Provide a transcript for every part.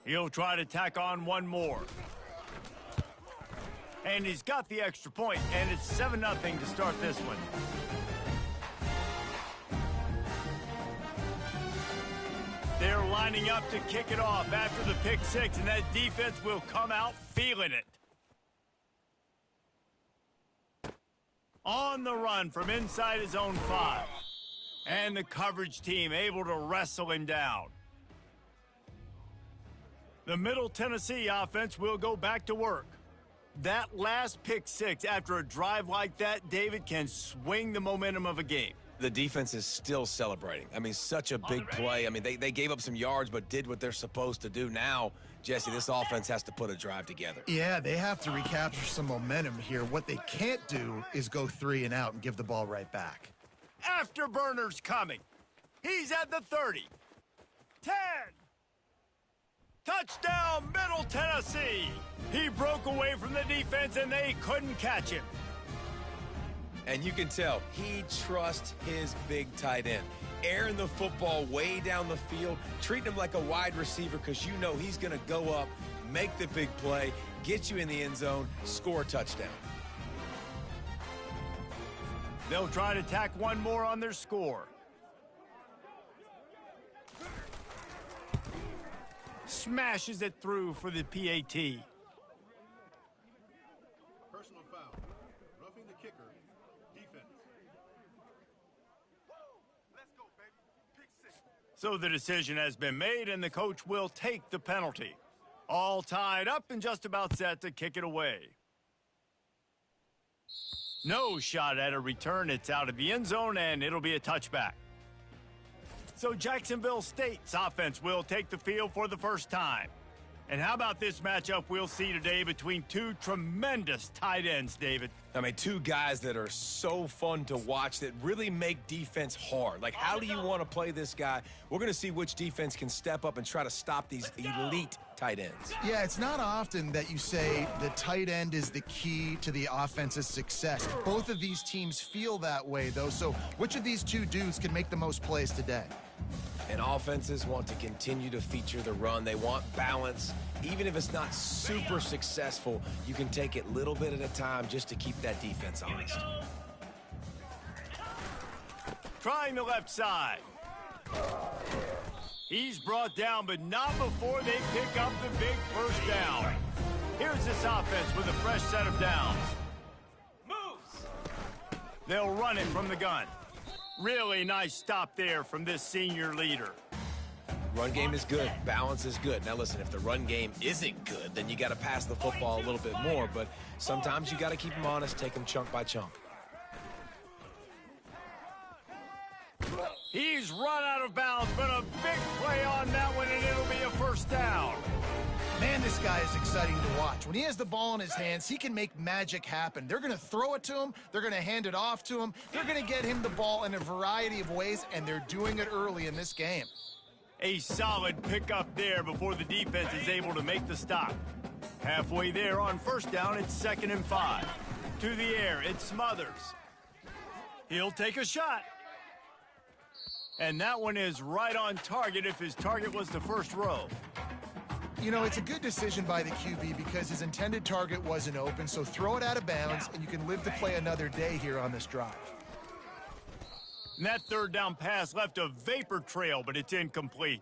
He'll try to tack on one more. And he's got the extra point, and it's 7-0 to start this one. They're lining up to kick it off after the pick six, and that defense will come out feeling it. On the run from inside his own 5. And the coverage team able to wrestle him down. The Middle Tennessee offense will go back to work. That last pick six after a drive like that, David, can swing the momentum of a game. The defense is still celebrating. I mean, such a big play. I mean, they gave up some yards but did what they're supposed to do. Now, Jesse, this offense has to put a drive together. Yeah, they have to recapture some momentum here. What they can't do is go 3 and out and give the ball right back. Afterburner's coming. He's at the 30. 10. Touchdown, Middle Tennessee. He broke away from the defense, and they couldn't catch him. And you can tell he trusts his big tight end. Airing the football way down the field, treating him like a wide receiver because you know he's going to go up, make the big play, get you in the end zone, score a touchdown. They'll try to tack one more on their score. Smashes it through for the PAT. Personal foul. Roughing the kicker. Defense. Let's go, baby. Pick six. So the decision has been made, and the coach will take the penalty. All tied up and just about set to kick it away. No shot at a return. It's out of the end zone, and it'll be a touchback. So Jacksonville State's offense will take the field for the first time. And how about this matchup we'll see today between two tremendous tight ends, David? I mean, two guys that are so fun to watch that really make defense hard. Like, how do you want to play this guy? We're going to see which defense can step up and try to stop these elite tight ends. Yeah, it's not often that you say the tight end is the key to the offense's success. Both of these teams feel that way, though. So which of these two dudes can make the most plays today? And offenses want to continue to feature the run. They want balance. Even if it's not super successful, you can take it little bit at a time just to keep that defense honest. Trying the left side. He's brought down, but not before they pick up the big first down. Here's this offense with a fresh set of downs. Moves. They'll run it from the gun. Really nice stop there from this senior leader. Run game is good. Balance is good. Now, listen, if the run game isn't good, then you got to pass the football a little bit more. But sometimes you got to keep them honest, take them chunk by chunk. He's run out of bounds, but a big play on that one, and it'll be a first down. Man, this guy is exciting to watch. When he has the ball in his hands, he can make magic happen. They're going to throw it to him. They're going to hand it off to him. They're going to get him the ball in a variety of ways, and they're doing it early in this game. A solid pickup there before the defense is able to make the stop. Halfway there on first down, it's 2nd and 5. To the air, it's Smothers. He'll take a shot. And that one is right on target if his target was the first row. You know, it's a good decision by the QB because his intended target wasn't open, so throw it out of bounds, and you can live to play another day here on this drive. And that third down pass left a vapor trail, but it's incomplete.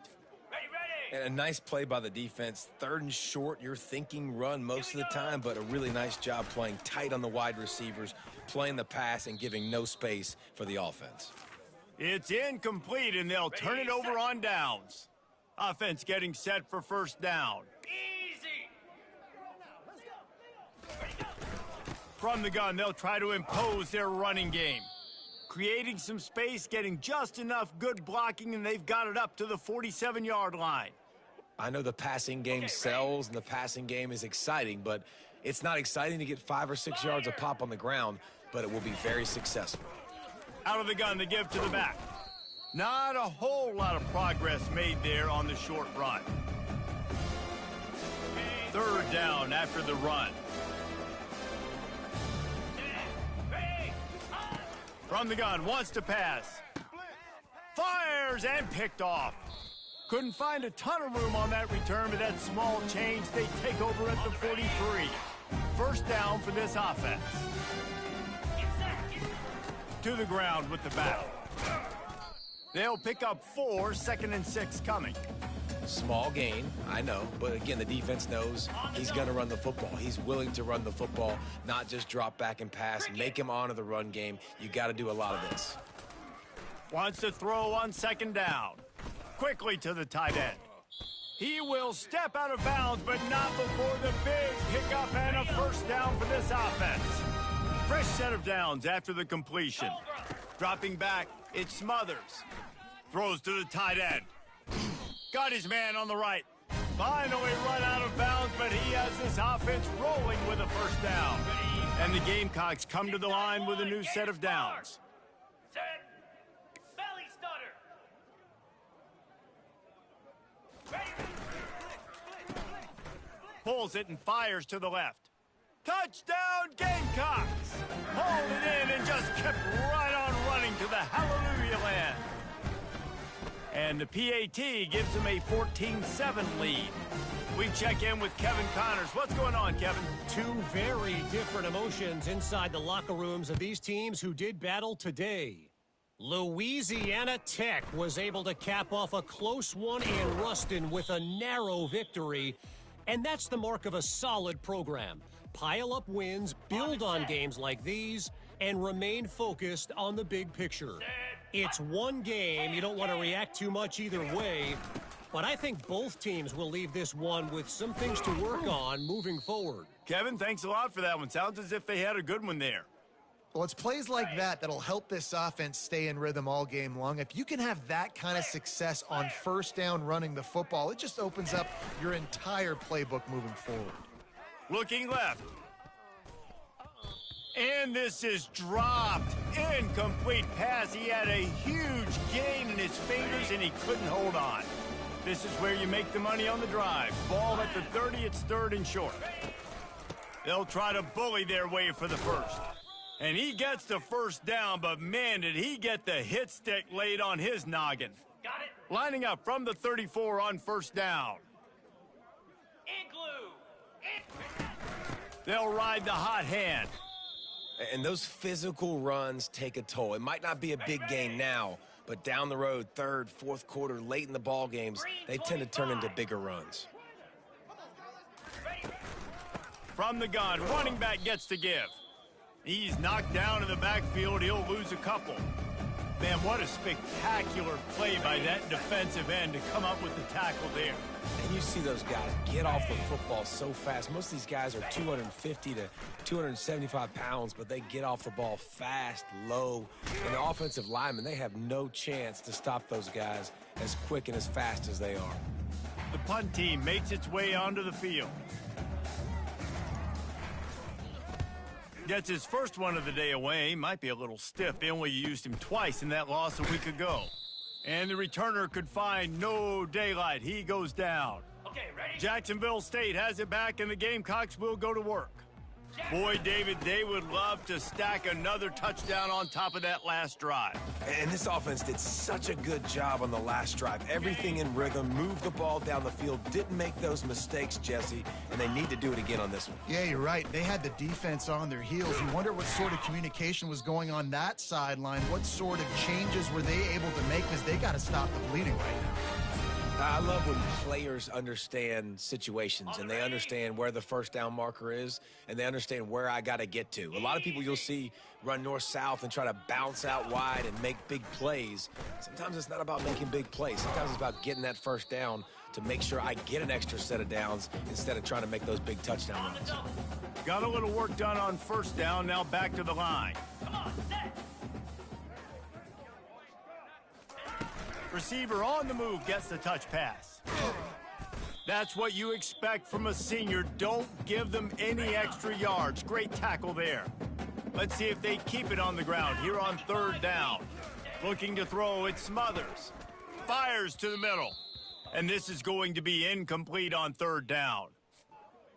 And a nice play by the defense. 3rd and short, you're thinking run most of the time, but a really nice job playing tight on the wide receivers, playing the pass, and giving no space for the offense. It's incomplete, and they'll turn it over on downs. Offense getting set for first down. Easy. From the gun, they'll try to impose their running game. Creating some space, getting just enough good blocking, and they've got it up to the 47-yard line. I know the passing game sells and the passing game is exciting, but it's not exciting to get 5 or 6 yards a pop on the ground, but it will be very successful. Out of the gun, the give to the back. Not a whole lot of progress made there on the short run. 3rd down after the run. From the gun, wants to pass. Fires and picked off. Couldn't find a ton of room on that return, but that small change, they take over at the 43. First down for this offense. To the ground with the bat. They'll pick up 4, 2nd and 6 coming. Small gain, I know, but again, the defense knows he's going to run the football. He's willing to run the football, not just drop back and pass, make him honor the run game. You got to do a lot of this. Wants to throw on 2nd down. Quickly to the tight end. He will step out of bounds, but not before the big pickup and a first down for this offense. Fresh set of downs after the completion. Dropping back, it's Smothers. Throws to the tight end. Got his man on the right. Finally run out of bounds, but he has this offense rolling with a first down. And the Gamecocks come to the line with a new set of downs. Pulls it and fires to the left. Touchdown, Gamecocks! Hauled it in and just kept right on running to the hallelujah land. And the PAT gives them a 14-7 lead. We check in with Kevin Connors. What's going on, Kevin? Two very different emotions inside the locker rooms of these teams who did battle today. Louisiana Tech was able to cap off a close one in Ruston with a narrow victory. And that's the mark of a solid program. Pile up wins, build on games like these, and remain focused on the big picture. It's one game. You don't want to react too much either way. But I think both teams will leave this one with some things to work on moving forward. Kevin, thanks a lot for that one. Sounds as if they had a good one there. Well, it's plays like that that'll help this offense stay in rhythm all game long. If you can have that kind of success on first down running the football, it just opens up your entire playbook moving forward. Looking left. And this is dropped. Incomplete pass. He had a huge gain in his fingers, and he couldn't hold on. This is where you make the money on the drive. Ball at the 30, it's 3rd and short. They'll try to bully their way for the first. And he gets the first down, but man, did he get the hit stick laid on his noggin. Got it. Lining up from the 34 on first down. Igloo. They'll ride the hot hand. And those physical runs take a toll. It might not be a big gain now, but down the road, 3rd, 4th quarter, late in the ball games, they tend to turn into bigger runs. From the gun, running back gets to give. He's knocked down in the backfield. He'll lose a couple. Man, what a spectacular play by that defensive end to come up with the tackle there. And you see those guys get off the football so fast. Most of these guys are 250 to 275 pounds, but they get off the ball fast, low. And the offensive linemen, they have no chance to stop those guys as quick and as fast as they are. The punt team makes its way onto the field. Gets his first one of the day away. Might be a little stiff. They only used him twice in that loss a week ago. And the returner could find no daylight. He goes down. Okay, ready? Jacksonville State has it back, and the Gamecocks will go to work. Boy, David, they would love to stack another touchdown on top of that last drive. And this offense did such a good job on the last drive. Everything in rhythm, moved the ball down the field, didn't make those mistakes, Jesse, and they need to do it again on this one. Yeah, you're right. They had the defense on their heels. You wonder what sort of communication was going on that sideline. What sort of changes were they able to make, because they got to stop the bleeding right now. I love when players understand situations and they understand where the first down marker is and they understand where I got to get to. A lot of people you'll see run north-south and try to bounce out wide and make big plays. Sometimes it's not about making big plays. Sometimes it's about getting that first down to make sure I get an extra set of downs instead of trying to make those big touchdown runs. Got a little work done on first down. Now back to the line. Come on, set. Receiver on the move gets the touch pass. That's what you expect from a senior. Don't give them any extra yards. Great tackle there. Let's see if they keep it on the ground here on third down. Looking to throw, it's Smothers. Fires to the middle. And this is going to be incomplete on third down.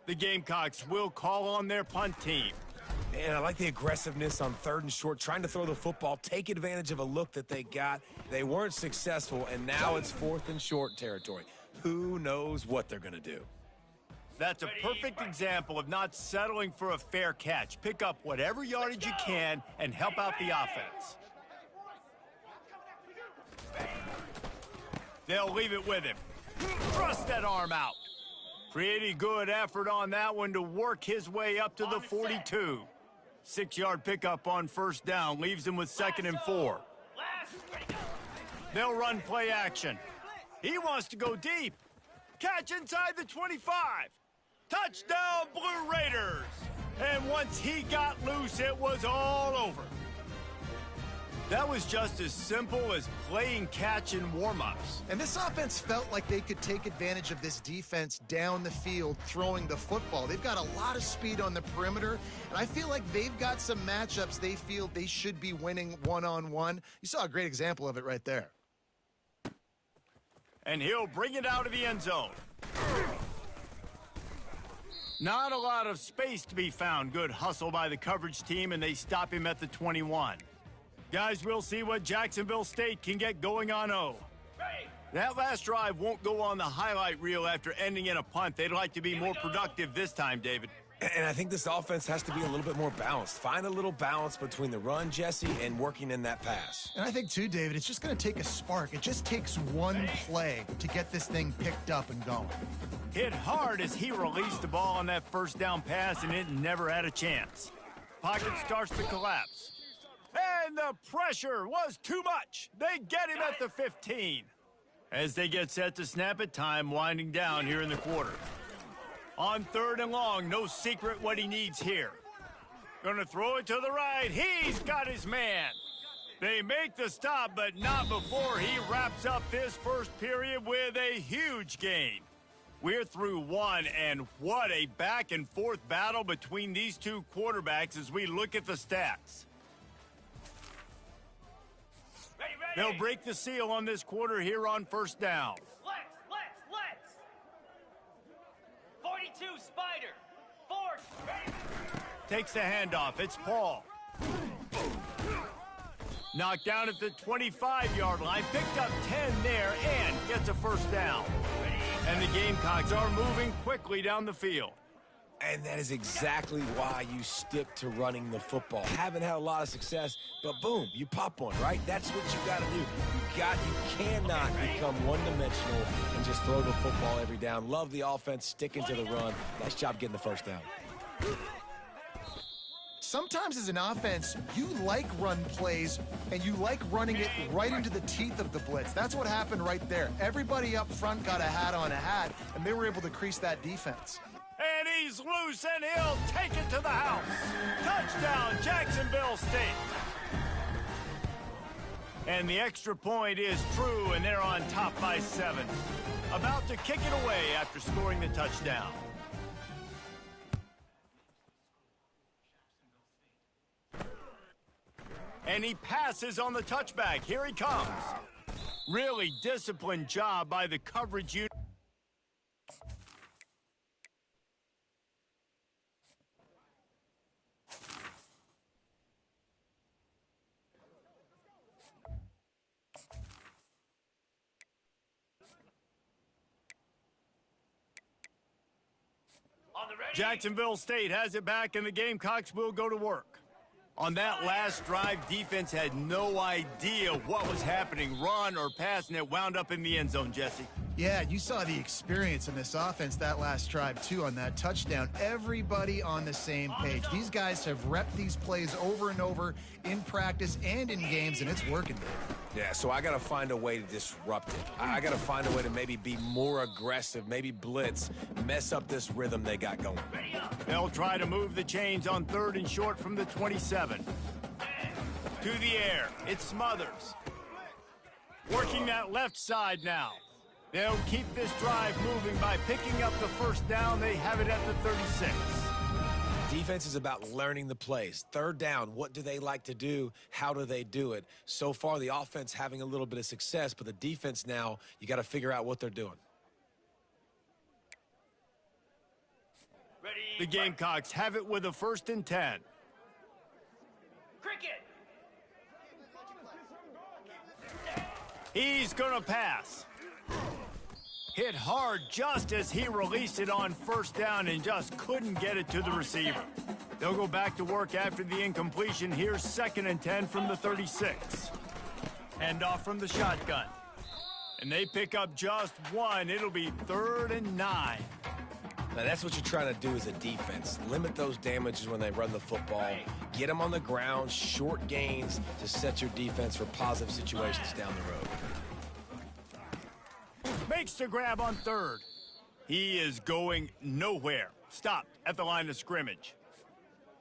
The Gamecocks will call on their punt team. And I like the aggressiveness on 3rd and short, trying to throw the football, take advantage of a look that they got. They weren't successful, and now it's 4th and short territory. Who knows what they're going to do? That's a perfect example of not settling for a fair catch. Pick up whatever yardage you can and help out the offense. They'll leave it with him. Thrust that arm out. Pretty good effort on that one to work his way up to the 42. 6-yard pickup on 1st down leaves him with 2nd and 4. They'll run play action. He wants to go deep. Catch inside the 25. Touchdown, Blue Raiders. And once he got loose, it was all over. That was just as simple as playing catch in warm-ups. And this offense felt like they could take advantage of this defense down the field throwing the football. They've got a lot of speed on the perimeter, and I feel like they've got some matchups they feel they should be winning one-on-one. You saw a great example of it right there. And he'll bring it out of the end zone. Not a lot of space to be found. Good hustle by the coverage team, and they stop him at the 21. Guys, we'll see what Jacksonville State can get going on O. That last drive won't go on the highlight reel after ending in a punt. They'd like to be more productive this time, David. And I think this offense has to be a little bit more balanced. Find a little balance between the run, Jesse, and working in that pass. And I think, too, David, it's just going to take a spark. It just takes one play to get this thing picked up and going. Hit hard as he released the ball on that 1st down pass, and it never had a chance. Pocket starts to collapse. And the pressure was too much. They get him at the 15. As they get set to snap it, time winding down here in the quarter. On 3rd and long, no secret what he needs here. Gonna throw it to the right. He's got his man. They make the stop, but not before he wraps up this first period with a huge gain. We're through one, and what a back-and-forth battle between these two quarterbacks as we look at the stats. They'll break the seal on this quarter here on 1st down. Let's. 42 Spider. 4. Takes the handoff. It's Paul. Knocked down at the 25-yard line. Picked up 10 there and gets a 1st down. And the Gamecocks are moving quickly down the field. And that is exactly why you stick to running the football. Haven't had a lot of success, but boom, you pop one, right? That's what you got to do. You cannot become one-dimensional and just throw the football every down. Love the offense, sticking to the run. Nice job getting the 1st down. Sometimes as an offense, you like run plays, and you like running it right into the teeth of the blitz. That's what happened right there. Everybody up front got a hat on a hat, and they were able to crease that defense. And he's loose, and he'll take it to the house. Touchdown, Jacksonville State. And the extra point is true, and they're on top by 7. About to kick it away after scoring the touchdown. And he passes on the touchback. Here he comes. Really disciplined job by the coverage unit. Jacksonville State has it back, and the Gamecocks will go to work. On that last drive, defense had no idea what was happening, run or pass, and it wound up in the end zone, Jesse. Yeah, you saw the experience in this offense that last drive, too, on that touchdown. Everybody on the same page. These guys have repped these plays over and over in practice and in games, and it's working, Dave. Yeah, so I got to find a way to disrupt it. I got to find a way to maybe be more aggressive, maybe blitz, mess up this rhythm they got going. They'll try to move the chains on 3rd and short from the 27. To the air, it's Smothers. Working that left side now. They'll keep this drive moving by picking up the 1st down. They have it at the 36. Defense is about learning the plays. 3rd down, what do they like to do? How do they do it? So far, the offense having a little bit of success, but the defense now, you got to figure out what they're doing. The Gamecocks have it with a 1st and 10. He's gonna pass. Hit hard just as he released it on first down and just couldn't get it to the receiver. They'll go back to work after the incompletion. Here's 2nd and 10 from the 36. Hand off from the shotgun. And they pick up just one. It'll be 3rd and 9. Now, that's what you're trying to do as a defense. Limit those damages when they run the football. Get them on the ground, short gains to set your defense for positive situations down the road. Makes the grab on 3rd. He is going nowhere. Stopped at the line of scrimmage.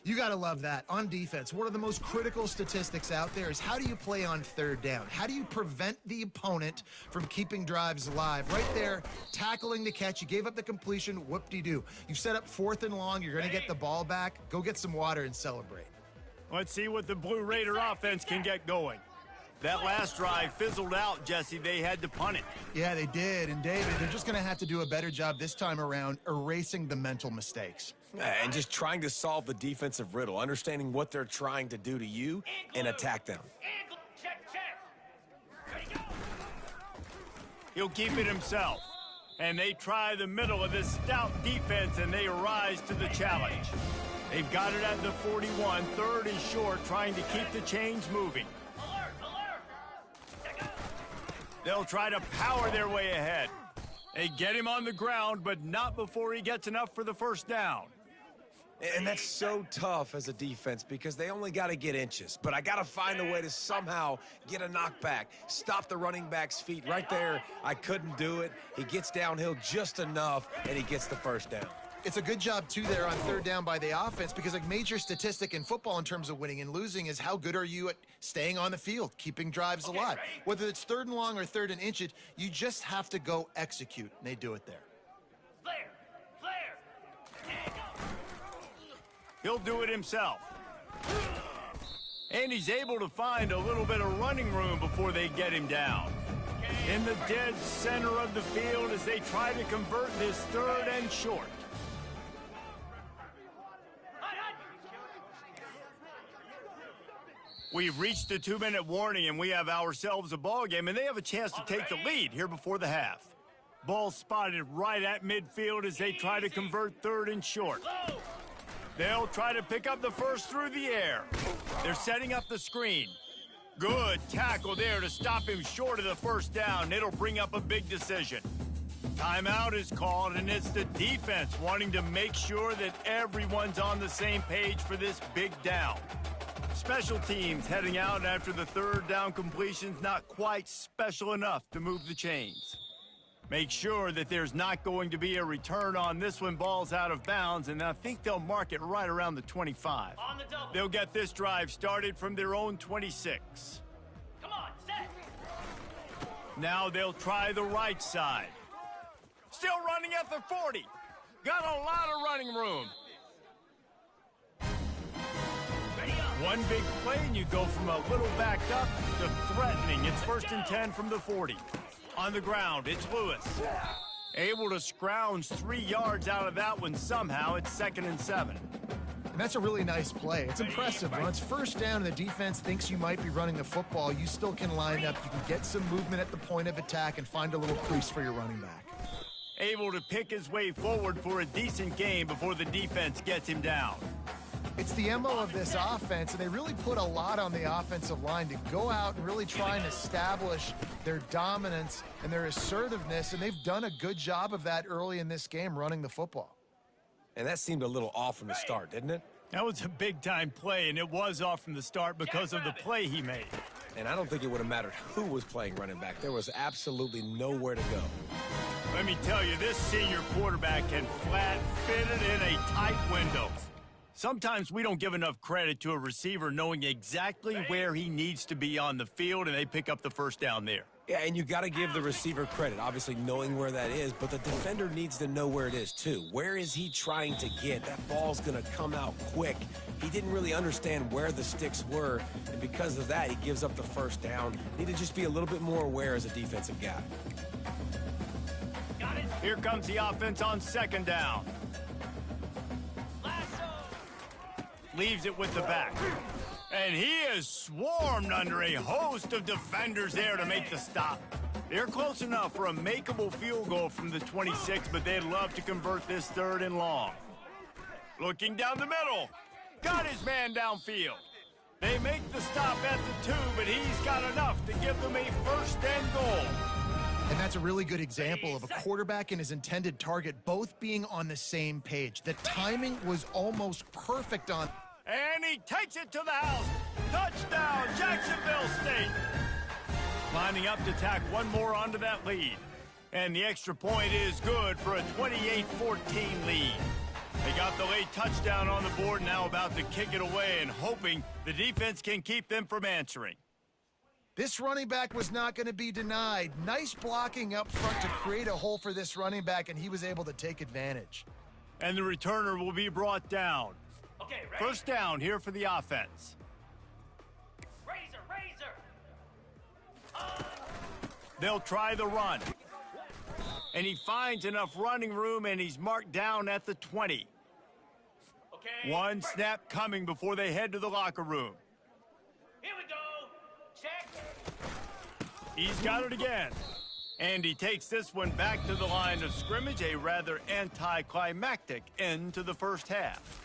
You got to love that. On defense, one of the most critical statistics out there is how do you play on 3rd down? How do you prevent the opponent from keeping drives alive? Right there, tackling the catch. You gave up the completion. Whoop-de-doo. You've set up 4th and long. You're going to get the ball back. Go get some water and celebrate. Let's see what the Blue Raider offense can get going. That last drive fizzled out, Jesse. They had to punt it. Yeah, they did. And, David, they're just going to have to do a better job this time around erasing the mental mistakes. And just trying to solve the defensive riddle, understanding what they're trying to do to you and attack them. Check, check. Ready, go. He'll keep it himself. And they try the middle of this stout defense, and they rise to the challenge. They've got it at the 41, 3rd and short, trying to keep the chains moving. Alert, alert. Check out. They'll try to power their way ahead. They get him on the ground, but not before he gets enough for the 1st down. And that's so tough as a defense because they only got to get inches. But I got to find a way to somehow get a knockback, stop the running back's feet. Right there, I couldn't do it. He gets downhill just enough, and he gets the 1st down. It's a good job, too, there on 3rd down by the offense because a major statistic in football in terms of winning and losing is how good are you at staying on the field, keeping drives alive. Whether it's 3rd and long or 3rd and inches, you just have to go execute, and they do it there. Flare, flare. And go. He'll do it himself. And he's able to find a little bit of running room before they get him down. In the dead center of the field as they try to convert this 3rd and short. We've reached the 2-minute warning, and we have ourselves a ball game, and they have a chance to take the lead here before the half. Ball spotted right at midfield as they try to convert 3rd and short. They'll try to pick up the 1st through the air. They're setting up the screen. Good tackle there to stop him short of the 1st down. It'll bring up a big decision. Timeout is called, and it's the defense wanting to make sure that everyone's on the same page for this big down. Special teams heading out after the 3rd down completion's not quite special enough to move the chains. Make sure that there's not going to be a return on this one. Ball's out of bounds, and I think they'll mark it right around the 25. On the double. They'll get this drive started from their own 26. Come on, set. Now they'll try the right side. Still running at the 40. Got a lot of running room. Ready up. One big play, and you go from a little backed up to threatening. It's 1st and 10 from the 40. On the ground, it's Lewis. Able to scrounge 3 yards out of that one somehow. It's 2nd and 7. And that's a really nice play. It's impressive. When it's 1st down and the defense thinks you might be running the football, you still can line up. You can get some movement at the point of attack and find a little crease for your running back. Able to pick his way forward for a decent game before the defense gets him down. It's the MO of this offense, and they really put a lot on the offensive line to go out and really try and establish their dominance and their assertiveness, and they've done a good job of that early in this game running the football. And that seemed a little off from the start, didn't it? That was a big-time play, and it was off from the start because of the play he made. And I don't think it would have mattered who was playing running back. There was absolutely nowhere to go. Let me tell you, this senior quarterback can flat fit it in a tight window. Sometimes we don't give enough credit to a receiver knowing exactly where he needs to be on the field, and they pick up the 1st down there. Yeah, and you got to give the receiver credit, obviously knowing where that is, but the defender needs to know where it is too. Where is he trying to get? That ball's going to come out quick. He didn't really understand where the sticks were, and because of that, he gives up the 1st down. Need to just be a little bit more aware as a defensive guy. Got it. Here comes the offense on 2nd down. Lasso. Leaves it with the back. And he is swarmed under a host of defenders there to make the stop. They're close enough for a makeable field goal from the 26, but they'd love to convert this 3rd and long. Looking down the middle. Got his man downfield. They make the stop at the 2, but he's got enough to give them a 1st and goal. And that's a really good example of a quarterback and his intended target both being on the same page. The timing was almost perfect on... And he takes it to the house. Touchdown, Jacksonville State. Lining up to tack one more onto that lead. And the extra point is good for a 28-14 lead. They got the late touchdown on the board, now about to kick it away and hoping the defense can keep them from answering. This running back was not going to be denied. Nice blocking up front to create a hole for this running back, and he was able to take advantage. And the returner will be brought down. Okay, ready? 1st down here for the offense. Razor, razor. They'll try the run. And he finds enough running room, and he's marked down at the 20. Okay. One snap coming before they head to the locker room. Here we go. Check. He's got it again. And he takes this one back to the line of scrimmage, a rather anticlimactic end to the 1st half.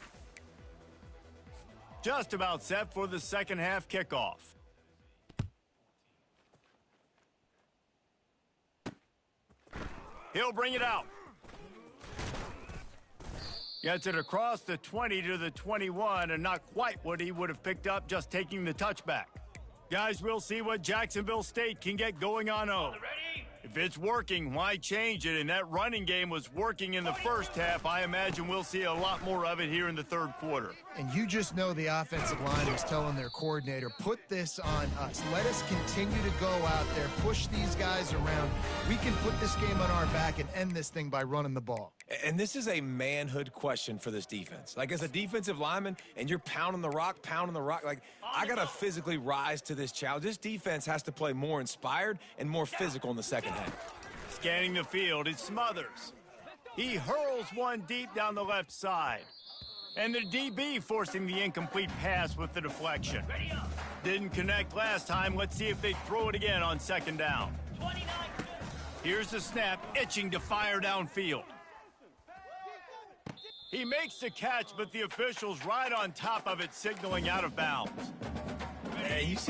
Just about set for the 2nd half kickoff. He'll bring it out. Gets it across the 20 to the 21, and not quite what he would have picked up just taking the touchback. Guys, we'll see what Jacksonville State can get going on O. Ready? If it's working, why change it? And that running game was working in the 1st half. I imagine we'll see a lot more of it here in the 3rd quarter. And you just know the offensive line was telling their coordinator, put this on us. Let us continue to go out there, push these guys around. We can put this game on our back and end this thing by running the ball. And this is a manhood question for this defense. Like, as a defensive lineman, and you're pounding the rock, like, I got to physically rise to this challenge. This defense has to play more inspired and more physical in the 2nd half. Scanning the field, it's Smothers. He hurls one deep down the left side. And the DB forcing the incomplete pass with the deflection. Ready up. Didn't connect last time. Let's see if they throw it again on 2nd down. 29. Here's the snap, itching to fire downfield. He makes the catch, but the official's right on top of it, signaling out of bounds. And you see